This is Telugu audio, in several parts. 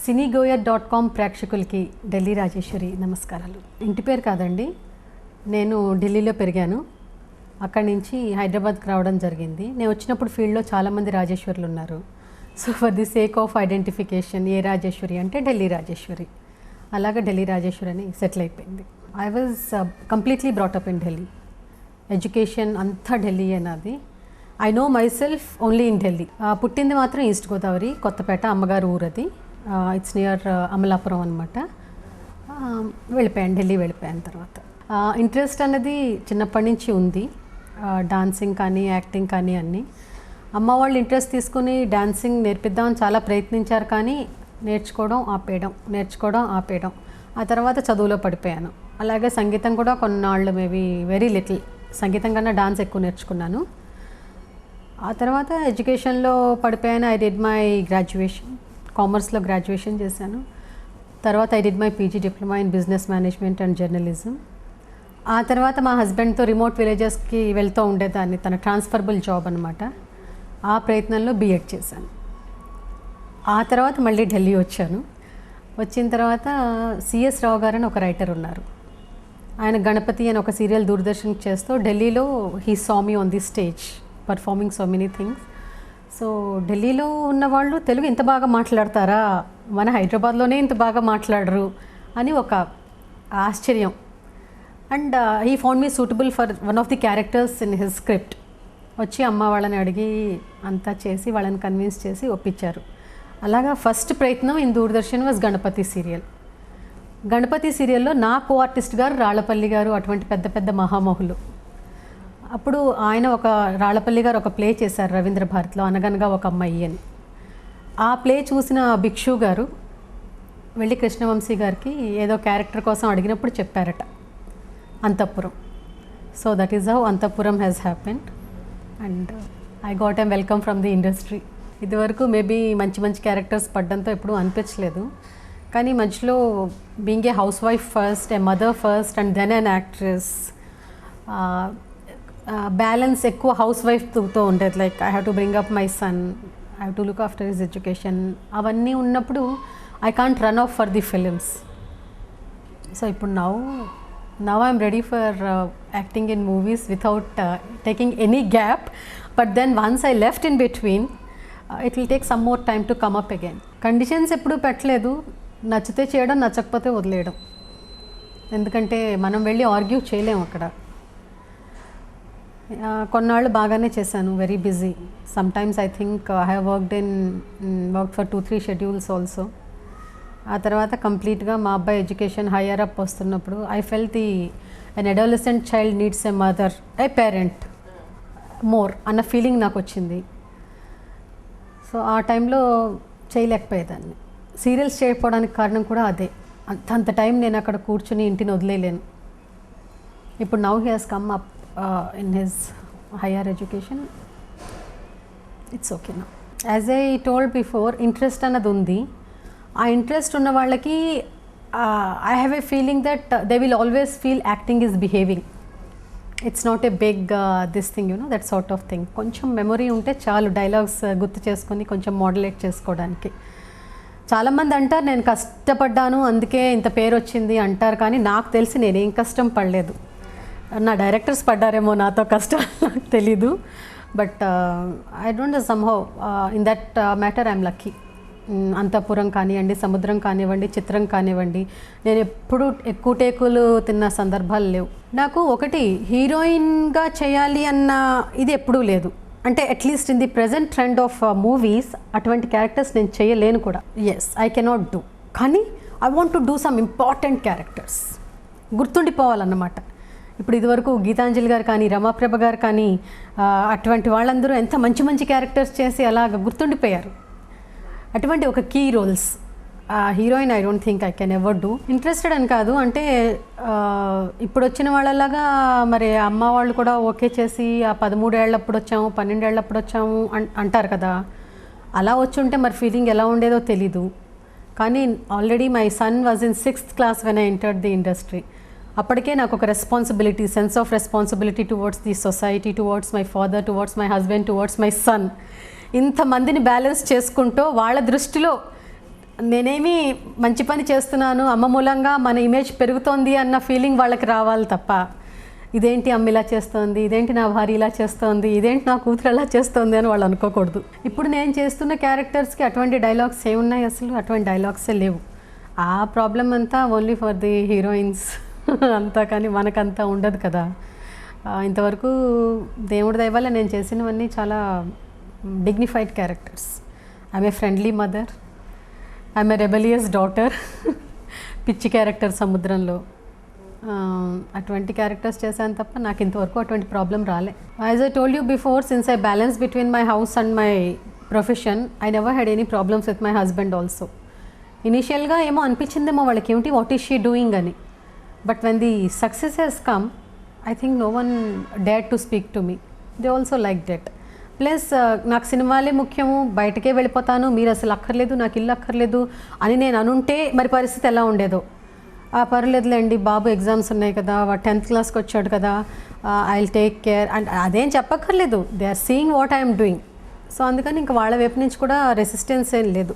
సినీగోయర్.com ప్రేక్షకులకి ఢిల్లీ రాజేశ్వరి నమస్కారాలు. ఇంటి పేరు కాదండి, నేను ఢిల్లీలో పెరిగాను. అక్కడి నుంచి హైదరాబాద్కి రావడం జరిగింది. నేను వచ్చినప్పుడు ఫీల్డ్లో చాలామంది రాజేశ్వరులు ఉన్నారు. So for the sake of identification A Rajeshwari అంటే ఢిల్లీ రాజేశ్వరి, అలాగా ఢిల్లీ రాజేశ్వరి అని సెటిల్ అయిపోయింది. I was completely brought up in Delhi. Education అంతా ఢిల్లీ నాది. I know myself only in Delhi. పుట్టింది మాత్రం ఈస్ట్ గోదావరి, కొత్తపేట, అమ్మగారు ఊరది. ఇట్స్ నియర్ అమలాపురం అనమాట. వెళ్ళిపోయాను, ఢిల్లీ వెళ్ళిపోయాను. తర్వాత ఇంట్రెస్ట్ అనేది చిన్నప్పటి నుంచి ఉంది, డాన్సింగ్ కానీ యాక్టింగ్ కానీ అన్నీ. అమ్మ వాళ్ళు ఇంట్రెస్ట్ తీసుకుని డాన్సింగ్ నేర్పిద్దామని చాలా ప్రయత్నించారు, కానీ నేర్చుకోవడం ఆపేయడం. ఆ తర్వాత చదువులో పడిపోయాను. అలాగే సంగీతం కూడా కొన్నాళ్ళు, మేబీ వెరీ లిటిల్, సంగీతం కన్నా డాన్స్ ఎక్కువ నేర్చుకున్నాను. ఆ తర్వాత ఎడ్యుకేషన్లో పడిపోయాను. ఐ డిడ్ మై గ్రాడ్యుయేషన్, కామర్స్లో గ్రాడ్యుయేషన్ చేశాను. తర్వాత I did my PG diploma in business management and journalism. ఆ తర్వాత మా హస్బెండ్తో రిమోట్ విలేజెస్కి వెళ్తూ ఉండేదాన్ని, తన ట్రాన్స్ఫరబుల్ జాబ్ అనమాట. ఆ ప్రయత్నంలో బీఎడ్ చేశాను. ఆ తర్వాత మళ్ళీ ఢిల్లీ వచ్చాను. వచ్చిన తర్వాత సిఎస్ రావు గారు అని ఒక రైటర్ ఉన్నారు. ఆయన గణపతి అని ఒక సీరియల్ దూరదర్శన్కి చేస్తూ ఢిల్లీలో he saw me on the stage performing so many things. So ఢిల్లీలో ఉన్నవాళ్ళు తెలుగు ఇంత బాగా మాట్లాడతారా, మన హైదరాబాద్లోనే ఇంత బాగా మాట్లాడరు అని ఒక ఆశ్చర్యం. And he found me suitable for one of the characters in his script. వచ్చి అమ్మ వాళ్ళని అడిగి అంతా చేసి వాళ్ళని కన్విన్స్ చేసి ఒప్పించారు. అలాగా ఫస్ట్ ప్రయత్నం in Doordarshan was Ganapati serial. Ganapati సీరియల్లో నా కో ఆర్టిస్ట్ గారు రాళ్ళపల్లి గారు, అటువంటి పెద్ద పెద్ద మహామహులు. అప్పుడు ఆయన రాళ్ళపల్లి గారు ఒక ప్లే చేశారు రవీంద్ర భారతిలో, అనగనగా ఒక అమ్మాయి అని. ఆ ప్లే చూసిన భిక్షు గారు వెళ్ళి కృష్ణవంశీ గారికి ఏదో క్యారెక్టర్ కోసం అడిగినప్పుడు చెప్పారట Antahpuram. So that is how Antahpuram has happened and I got a welcome from the industry. ఇదివరకు మేబీ మంచి మంచి క్యారెక్టర్స్ పడ్డంతో ఎప్పుడూ అనిపించలేదు, కానీ మధ్యలో being a house wife first, a mother first and then an actress, balance ఎక్కువ హౌస్ వైఫ్తో ఉండేది. Like I have to bring up my son, I have to look after his education, అవన్నీ ఉన్నప్పుడు I can't run off for the films. So ఇప్పుడు now I'm ready for acting in movies without taking any gap. But then once I left in between, it will take some more time to come up again. Conditions ఎప్పుడూ పెట్టలేదు, నచ్చితే చేయడం, నచ్చకపోతే వదిలేయడం. ఎందుకంటే మనం వెళ్ళి ఆర్గ్యూ చేయలేము అక్కడ. కొన్నాళ్ళు బాగానే చేశాను, very busy. Sometimes I think I have worked for 2-3 schedules also. ఆ తర్వాత కంప్లీట్గా మా అబ్బాయి ఎడ్యుకేషన్ హయ్యర్ అప్ వస్తున్నప్పుడు I felt an adolescent child needs a mother, A parent more అన్న ఫీలింగ్ నాకు వచ్చింది. సో ఆ టైంలో చేయలేకపోయేదాన్ని. సీరియల్స్ చేయకపోవడానికి కారణం కూడా అదే. అంత టైం నేను అక్కడ కూర్చుని ఇంటిని వదిలేయలేను. ఇప్పుడు now he has come up in his higher education, it's okay now. As I told before, interest అన్నది ఉంది. ఆ ఇంట్రెస్ట్ ఉన్న వాళ్ళకి I have a feeling that they will always feel acting is behaving. It's not a big this thing, you know, that sort of thing. కొంచెం మెమొరీ ఉంటే చాలు, డైలాగ్స్ గుర్తు చేసుకొని కొంచెం మోడలేట్ చేసుకోవడానికి. చాలామంది అంటారు నేను కష్టపడ్డాను అందుకే ఇంత పేరు వచ్చింది అంటారు, కానీ నాకు తెలిసి నేనేం కష్టం పడలేదు. నా డైరెక్టర్స్ పడ్డారేమో నాతో కష్టం, నాకు తెలీదు. But I don't somehow in that matter I'm lucky. అంతఃపురం కానివ్వండి, సముద్రం కానివ్వండి, చిత్రం కానివ్వండి, నేను ఎప్పుడు ఎక్కువ టేకులు తిన్న సందర్భాలు లేవు. నాకు ఒకటి హీరోయిన్గా చేయాలి అన్న ఇది ఎప్పుడూ లేదు. అంటే at least in the present trend of movies అటువంటి క్యారెక్టర్స్ నేను చేయలేను కూడా. Yes, I cannot do. కానీ I want to do some important characters, గుర్తుండిపోవాలన్నమాట. ఇప్పుడు ఇదివరకు గీతాంజలి గారు కానీ, రమాప్రభ గారు కానీ, అటువంటి వాళ్ళందరూ ఎంత మంచి మంచి క్యారెక్టర్స్ చేసి అలాగ గుర్తుండిపోయారు. అటువంటి ఒక key roles heroine I don't think I can ever do. Interested అని కాదు, అంటే ఇప్పుడు వచ్చిన వాళ్ళలాగా మరి అమ్మ వాళ్ళు కూడా ఓకే చేసి 13 ఏళ్ళప్పుడు వచ్చాము, 12 ఏళ్ళప్పుడు వచ్చాము అంటారు కదా. అలా వచ్చి ఉంటే మరి ఫీలింగ్ ఎలా ఉండేదో తెలీదు. కానీ already my son was in 6th class when I entered the industry. అప్పటికే నాకు ఒక responsibility, sense of responsibility towards the society, towards my father, towards my husband, towards my son. ఇంతమందిని బ్యాలెన్స్ చేసుకుంటూ వాళ్ళ దృష్టిలో నేనేమి మంచి పని చేస్తున్నాను, అమ్మ మూలంగా మన ఇమేజ్ పెరుగుతోంది అన్న ఫీలింగ్ వాళ్ళకి రావాలి తప్ప, ఇదేంటి అమ్మ ఇలా చేస్తోంది, ఇదేంటి నా భార్య ఇలా చేస్తోంది, ఇదేంటి నా కూతురు ఎలా చేస్తోంది అని వాళ్ళు అనుకోకూడదు. ఇప్పుడు నేను చేస్తున్న క్యారెక్టర్స్కి అటువంటి డైలాగ్స్ ఏమున్నాయి, అసలు అటువంటి డైలాగ్సే లేవు. ఆ ప్రాబ్లం అంతా ఓన్లీ ఫర్ ది హీరోయిన్స్ అంతా, కానీ మనకంతా ఉండదు కదా. ఇంతవరకు దేవుడి దయ వల్ల నేను చేసినవన్నీ చాలా dignified characters. I'm a friendly mother, I'm a rebellious daughter, పిచ్చి క్యారెక్టర్ సముద్రంలో, అటువంటి క్యారెక్టర్స్ చేశాను తప్ప నాకు ఇంతవరకు అటువంటి ప్రాబ్లం రాలే. As I told you before, since I balance between my house and my profession, I never had any problems with my husband also. ఇనీషియల్గా ఏమో అనిపించిందేమో వాళ్ళకి, ఏమిటి వాట్ ఈస్ షీ డూయింగ్ అని. But when the success has come, I think no one dared to speak to me. They also liked it. Plus నాకు సినిమాలే ముఖ్యము, బయటకే వెళ్ళిపోతాను, మీరు అసలు అక్కర్లేదు, నాకు ఇల్లు అక్కర్లేదు అని నేను అనుంటే మరి పరిస్థితి ఎలా ఉండేదో. పర్లేదులేండి బాబు, ఎగ్జామ్స్ ఉన్నాయి కదా, 10th క్లాస్కి వచ్చాడు కదా, I will take care and అదేం చెప్పక్కర్లేదు. They are seeing what I'm doing. So అందుకని ఇంకా వాళ్ళ వైపు నుంచి కూడా రెసిస్టెన్స్ ఏం లేదు.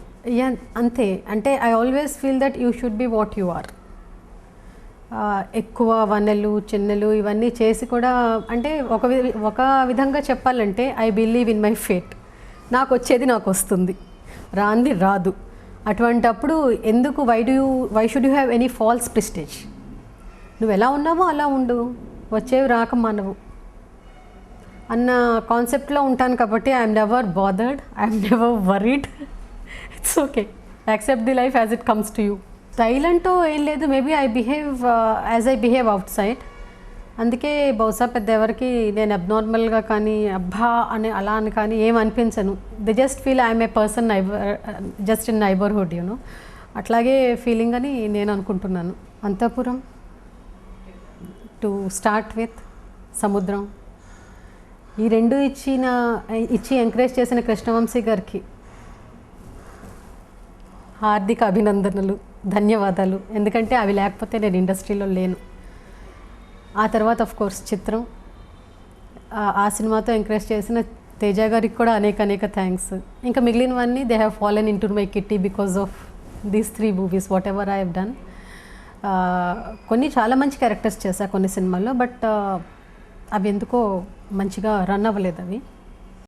అంతే. అంటే I always feel that you should be what you are. ఎక్కువ వనెలు చిన్నెలు ఇవన్నీ చేసి కూడా, అంటే ఒక విధంగా చెప్పాలంటే I believe in my fate. నాకు వచ్చేది నాకు వస్తుంది, రాంది రాదు. అటువంటప్పుడు ఎందుకు why should you have any false prestige? నువ్వు ఎలా ఉన్నావో అలా ఉండు, వచ్చేవి రాక మానవు అన్న కాన్సెప్ట్లో ఉంటాను. కాబట్టి I'm never bothered, I'm never worried. It's okay, accept the life as it comes to you. Style అంటూ ఏం లేదు, maybe I behave as I behave out side. అందుకే బహుశా పెద్ద ఎవరికి నేను అబ్నార్మల్గా కానీ అబ్బా అని అలా అని కానీ ఏం అనిపించను. They just feel I'm a person just in neighbourhood, you know, అట్లాగే ఫీలింగ్ అని నేను అనుకుంటున్నాను. అంతఃపురం టు స్టార్ట్ విత్, సముద్రం, ఈ రెండు ఇచ్చి ఎంకరేజ్ చేసిన కృష్ణవంశీ గారికి హార్దిక అభినందనలు, ధన్యవాదాలు. ఎందుకంటే అవి లేకపోతే నేను ఇండస్ట్రీలో లేను. ఆ తర్వాత ఆఫ్ కోర్స్ చిత్రం, ఆ సినిమాతో ఎంకరేజ్ చేసిన తేజ గారికి కూడా అనేక థ్యాంక్స్. ఇంకా మిగిలినవన్నీ they have fallen in to my kitty because of these 3 movies what ever I have done. కొన్ని చాలా మంచి క్యారెక్టర్స్ చేశా కొన్ని సినిమాల్లో, బట్ అవి ఎందుకో మంచిగా రన్ అవ్వలేదు అవి.